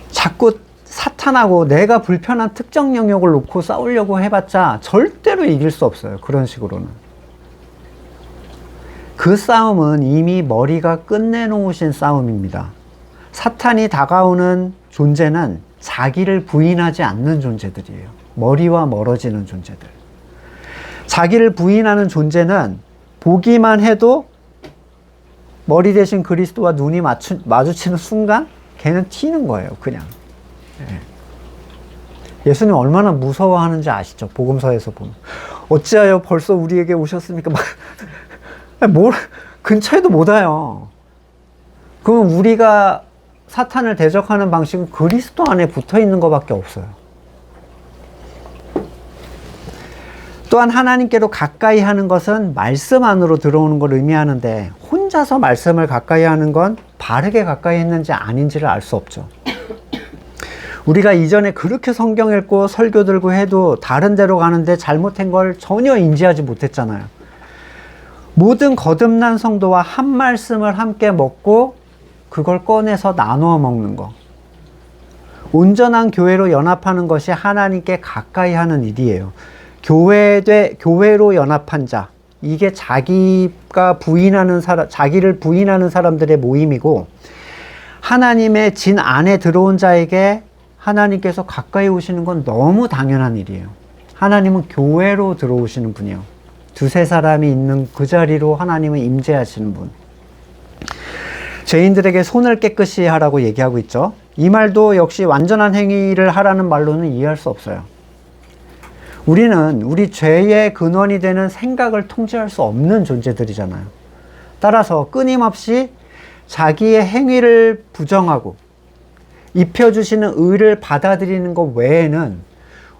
자꾸 사탄하고 내가 불편한 특정 영역을 놓고 싸우려고 해봤자 절대로 이길 수 없어요. 그런 식으로는. 그 싸움은 이미 머리가 끝내놓으신 싸움입니다. 사탄이 다가오는 존재는 자기를 부인하지 않는 존재들이에요. 머리와 멀어지는 존재들. 자기를 부인하는 존재는 보기만 해도 머리 대신 그리스도와 눈이 마주치는 순간 걔는 튀는 거예요. 그냥. 예수님 얼마나 무서워하는지 아시죠? 복음서에서 보면. 어찌하여 벌써 우리에게 오셨습니까? 근처에도 못 와요. 그러면 우리가 사탄을 대적하는 방식은 그리스도 안에 붙어 있는 것밖에 없어요. 또한 하나님께로 가까이 하는 것은 말씀 안으로 들어오는 걸 의미하는데, 혼자서 말씀을 가까이 하는 건 바르게 가까이 했는지 아닌지를 알 수 없죠. 우리가 이전에 그렇게 성경 읽고 설교 들고 해도 다른 데로 가는데 잘못한 걸 전혀 인지하지 못했잖아요. 모든 거듭난 성도와 한 말씀을 함께 먹고 그걸 꺼내서 나누어 먹는 거. 온전한 교회로 연합하는 것이 하나님께 가까이 하는 일이에요. 교회로 연합한 자. 이게 자기를 부인하는 사람들의 모임이고, 하나님의 진 안에 들어온 자에게 하나님께서 가까이 오시는 건 너무 당연한 일이에요. 하나님은 교회로 들어오시는 분이요. 두세 사람이 있는 그 자리로 하나님은 임재하시는 분. 죄인들에게 손을 깨끗이 하라고 얘기하고 있죠. 이 말도 역시 완전한 행위를 하라는 말로는 이해할 수 없어요. 우리는 우리 죄의 근원이 되는 생각을 통제할 수 없는 존재들이잖아요. 따라서 끊임없이 자기의 행위를 부정하고 입혀주시는 의를 받아들이는 것 외에는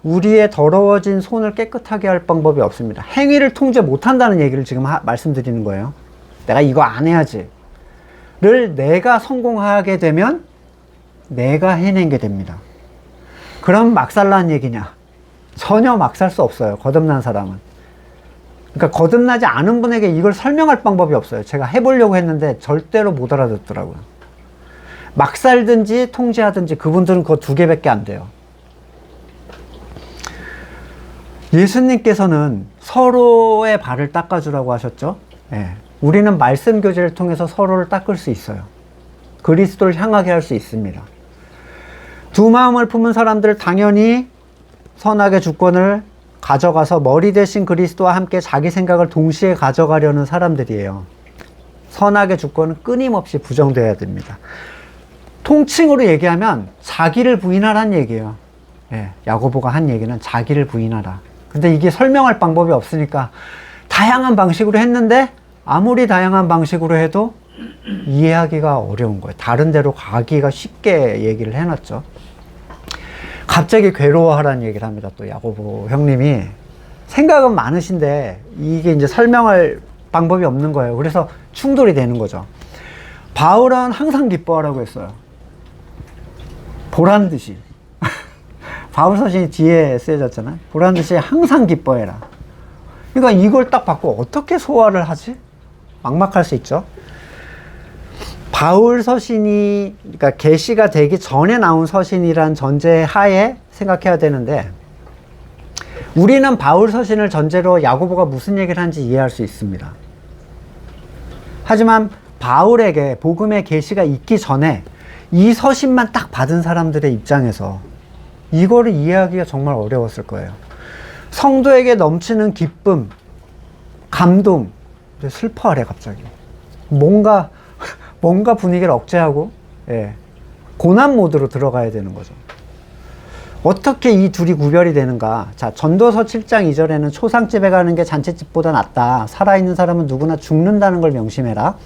우리의 더러워진 손을 깨끗하게 할 방법이 없습니다. 행위를 통제 못한다는 얘기를 지금 말씀드리는 거예요. 내가 이거 안 해야지 를 내가 성공하게 되면 내가 해낸 게 됩니다. 그럼 막 살라는 얘기냐? 전혀 막 살 수 없어요. 거듭난 사람은. 그러니까 거듭나지 않은 분에게 이걸 설명할 방법이 없어요. 제가 해보려고 했는데 절대로 못 알아듣더라고요. 막 살든지 통제하든지 그분들은 그거 두 개밖에 안 돼요. 예수님께서는 서로의 발을 닦아주라고 하셨죠. 예. 우리는 말씀 교제를 통해서 서로를 닦을 수 있어요. 그리스도를 향하게 할 수 있습니다. 두 마음을 품은 사람들 당연히 선악의 주권을 가져가서 머리 대신 그리스도와 함께 자기 생각을 동시에 가져가려는 사람들이에요. 선악의 주권은 끊임없이 부정되어야 됩니다. 통칭으로 얘기하면 자기를 부인하라는 얘기예요. 예, 야고보가 한 얘기는 자기를 부인하라. 근데 이게 설명할 방법이 없으니까 다양한 방식으로 했는데 아무리 다양한 방식으로 해도 이해하기가 어려운 거예요. 다른 데로 가기가 쉽게 얘기를 해놨죠. 갑자기 괴로워하라는 얘기를 합니다. 또 야고보 형님이 생각은 많으신데 이게 이제 설명할 방법이 없는 거예요. 그래서 충돌이 되는 거죠. 바울은 항상 기뻐하라고 했어요. 보란 듯이. 바울 서신이 뒤에 쓰여졌잖아요. 보란 듯이 항상 기뻐해라. 그러니까 이걸 딱 받고 어떻게 소화를 하지? 막막할 수 있죠. 바울 서신이, 그러니까 계시가 되기 전에 나온 서신이란 전제 하에 생각해야 되는데, 우리는 바울 서신을 전제로 야고보가 무슨 얘기를 하는지 이해할 수 있습니다. 하지만 바울에게 복음의 계시가 있기 전에 이 서신만 딱 받은 사람들의 입장에서 이거를 이해하기가 정말 어려웠을 거예요. 성도에게 넘치는 기쁨, 감동, 슬퍼하래 갑자기. 뭔가 분위기를 억제하고, 예, 고난 모드로 들어가야 되는 거죠. 어떻게 이 둘이 구별이 되는가? 자, 전도서 7장 2절에는 초상집에 가는 게 잔치집보다 낫다. 살아있는 사람은 누구나 죽는다는 걸 명심해라.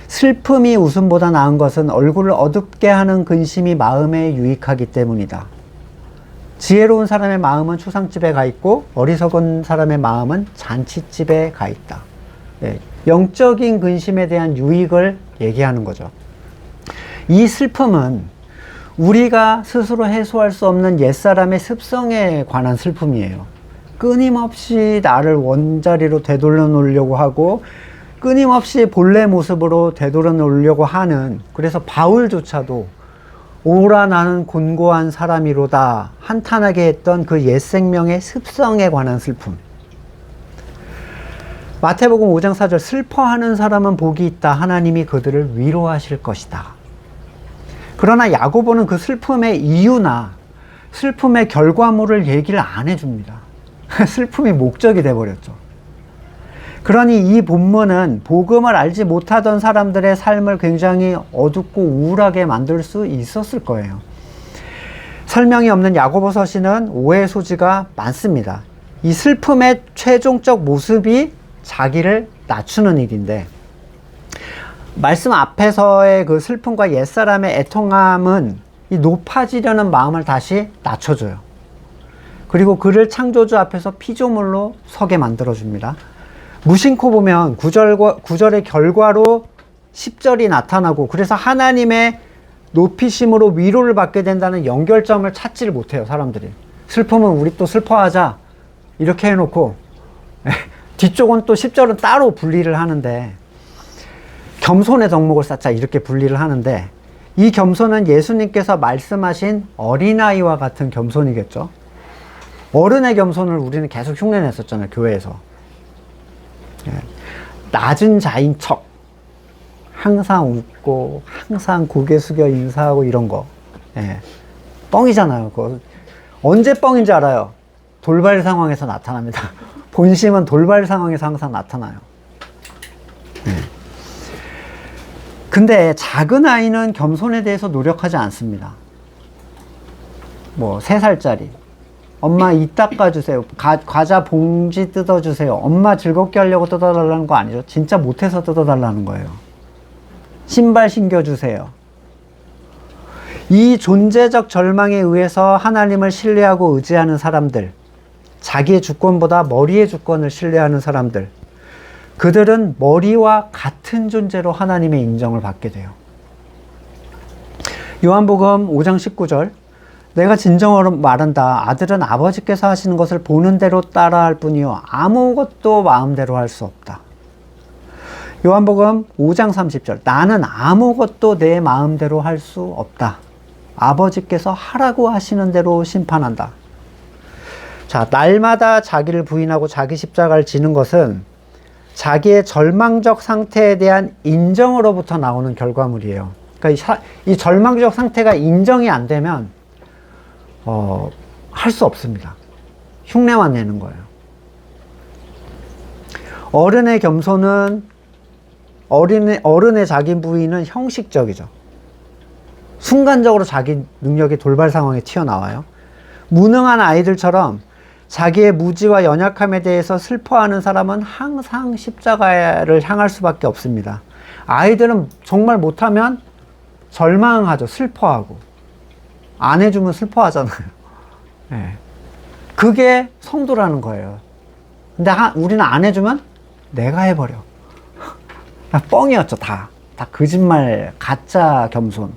슬픔이 웃음보다 나은 것은 얼굴을 어둡게 하는 근심이 마음에 유익하기 때문이다. 지혜로운 사람의 마음은 초상집에 가 있고 어리석은 사람의 마음은 잔치집에 가 있다. 예, 영적인 근심에 대한 유익을 얘기하는 거죠. 이 슬픔은 우리가 스스로 해소할 수 없는 옛사람의 습성에 관한 슬픔이에요. 끊임없이 나를 원자리로 되돌려 놓으려고 하고 끊임없이 본래 모습으로 되돌려 놓으려고 하는, 그래서 바울조차도 오라 나는 곤고한 사람이로다 한탄하게 했던 그 옛 생명의 습성에 관한 슬픔. 마태복음 5장 4절 슬퍼하는 사람은 복이 있다. 하나님이 그들을 위로하실 것이다. 그러나 야고보는 그 슬픔의 이유나 슬픔의 결과물을 얘기를 안 해줍니다. 슬픔이 목적이 돼버렸죠. 그러니 이 본문은 복음을 알지 못하던 사람들의 삶을 굉장히 어둡고 우울하게 만들 수 있었을 거예요. 설명이 없는 야고보 서신은 오해의 소지가 많습니다. 이 슬픔의 최종적 모습이 자기를 낮추는 일인데, 말씀 앞에서의 그 슬픔과 옛사람의 애통함은 이 높아지려는 마음을 다시 낮춰줘요. 그리고 그를 창조주 앞에서 피조물로 서게 만들어줍니다. 무심코 보면 9절의 결과로 10절이 나타나고, 그래서 하나님의 높이심으로 위로를 받게 된다는 연결점을 찾지를 못해요, 사람들이. 슬프면 우리 또 슬퍼하자 이렇게 해놓고 뒤쪽은 또 10절은 따로 분리를 하는데, 겸손의 덕목을 쌓자 이렇게 분리를 하는데, 이 겸손은 예수님께서 말씀하신 어린아이와 같은 겸손이겠죠. 어른의 겸손을 우리는 계속 흉내냈었잖아요, 교회에서. 낮은 자인 척, 항상 웃고 항상 고개 숙여 인사하고 이런 거, 뻥이잖아요. 그거 언제 뻥인지 알아요? 돌발 상황에서 나타납니다. 본심은 돌발 상황에서 항상 나타나요. 근데 작은 아이는 겸손에 대해서 노력하지 않습니다. 뭐 3살짜리 엄마 이 닦아주세요, 과자 봉지 뜯어주세요, 엄마 즐겁게 하려고 뜯어달라는 거 아니죠. 진짜 못해서 뜯어달라는 거예요. 신발 신겨주세요. 이 존재적 절망에 의해서 하나님을 신뢰하고 의지하는 사람들, 자기의 주권보다 머리의 주권을 신뢰하는 사람들, 그들은 머리와 같은 존재로 하나님의 인정을 받게 돼요. 요한복음 5장 19절, 내가 진정으로 말한다. 아들은 아버지께서 하시는 것을 보는 대로 따라할 뿐이요 아무것도 마음대로 할 수 없다. 요한복음 5장 30절, 나는 아무것도 내 마음대로 할 수 없다. 아버지께서 하라고 하시는 대로 심판한다. 자, 날마다 자기를 부인하고 자기 십자가를 지는 것은 자기의 절망적 상태에 대한 인정으로부터 나오는 결과물이에요. 그러니까 이 절망적 상태가 인정이 안 되면 할 수 없습니다. 흉내만 내는 거예요. 어른의 겸손은, 어른의 자기 부인은 형식적이죠. 순간적으로 자기 능력이 돌발 상황에 튀어나와요. 무능한 아이들처럼 자기의 무지와 연약함에 대해서 슬퍼하는 사람은 항상 십자가를 향할 수밖에 없습니다. 아이들은 정말 못하면 절망하죠. 슬퍼하고. 안 해주면 슬퍼하잖아요. 그게 성도라는 거예요. 근데 우리는 안 해주면 내가 해버려. 뻥이었죠. 다 거짓말, 가짜 겸손.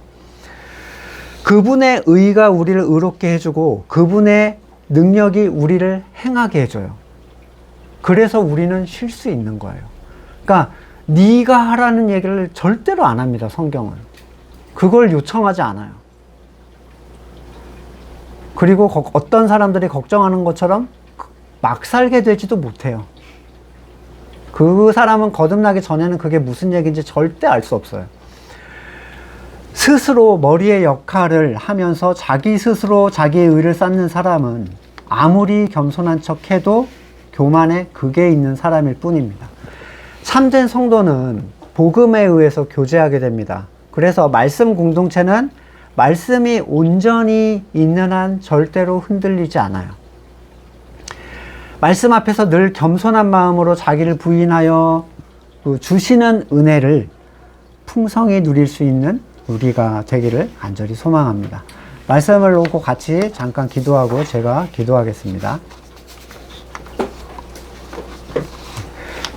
그분의 의가 우리를 의롭게 해주고 그분의 능력이 우리를 행하게 해줘요. 그래서 우리는 쉴 수 있는 거예요. 그러니까 네가 하라는 얘기를 절대로 안 합니다, 성경은. 그걸 요청하지 않아요. 그리고 어떤 사람들이 걱정하는 것처럼 막 살게 되지도 못해요. 그 사람은 거듭나기 전에는 그게 무슨 얘기인지 절대 알 수 없어요. 스스로 머리의 역할을 하면서 자기 스스로 자기의 의를 쌓는 사람은 아무리 겸손한 척 해도 교만의 극에 있는 사람일 뿐입니다. 참된 성도는 복음에 의해서 교제하게 됩니다. 그래서 말씀 공동체는 말씀이 온전히 있는 한 절대로 흔들리지 않아요. 말씀 앞에서 늘 겸손한 마음으로 자기를 부인하여 주시는 은혜를 풍성히 누릴 수 있는 우리가 되기를 간절히 소망합니다. 말씀을 놓고 같이 잠깐 기도하고 제가 기도하겠습니다.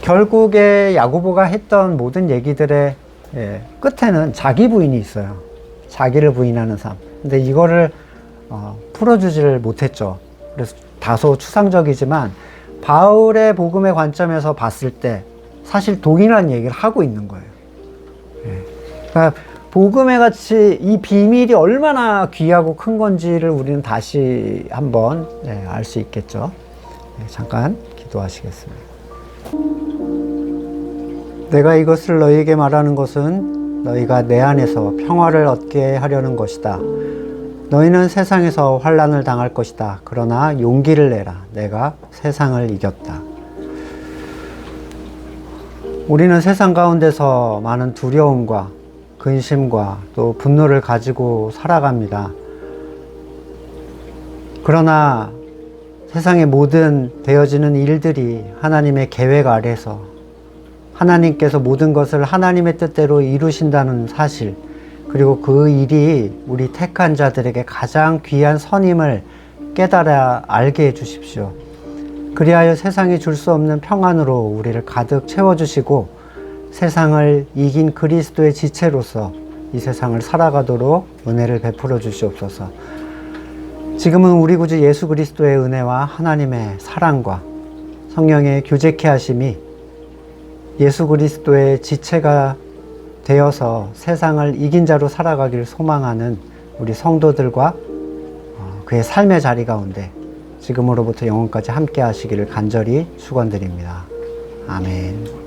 결국에 야고보가 했던 모든 얘기들의 끝에는 자기 부인이 있어요. 자기를 부인하는 삶. 근데 이거를 풀어주지를 못했죠. 그래서 다소 추상적이지만 바울의 복음의 관점에서 봤을 때 사실 동일한 얘기를 하고 있는 거예요. 그러니까 복음의 가치, 이 비밀이 얼마나 귀하고 큰 건지를 우리는 다시 한번 알 수 있겠죠. 잠깐 기도하시겠습니다. 내가 이것을 너희에게 말하는 것은 너희가 내 안에서 평화를 얻게 하려는 것이다. 너희는 세상에서 환난을 당할 것이다. 그러나 용기를 내라. 내가 세상을 이겼다. 우리는 세상 가운데서 많은 두려움과 근심과 또 분노를 가지고 살아갑니다. 그러나 세상의 모든 되어지는 일들이 하나님의 계획 아래서 하나님께서 모든 것을 하나님의 뜻대로 이루신다는 사실, 그리고 그 일이 우리 택한 자들에게 가장 귀한 선임을 깨달아 알게 해주십시오. 그리하여 세상이 줄 수 없는 평안으로 우리를 가득 채워주시고 세상을 이긴 그리스도의 지체로서 이 세상을 살아가도록 은혜를 베풀어 주시옵소서. 지금은 우리 구주 예수 그리스도의 은혜와 하나님의 사랑과 성령의 교제케 하심이 예수 그리스도의 지체가 되어서 세상을 이긴 자로 살아가기를 소망하는 우리 성도들과 그의 삶의 자리 가운데 지금으로부터 영원까지 함께 하시기를 간절히 축원드립니다. 아멘.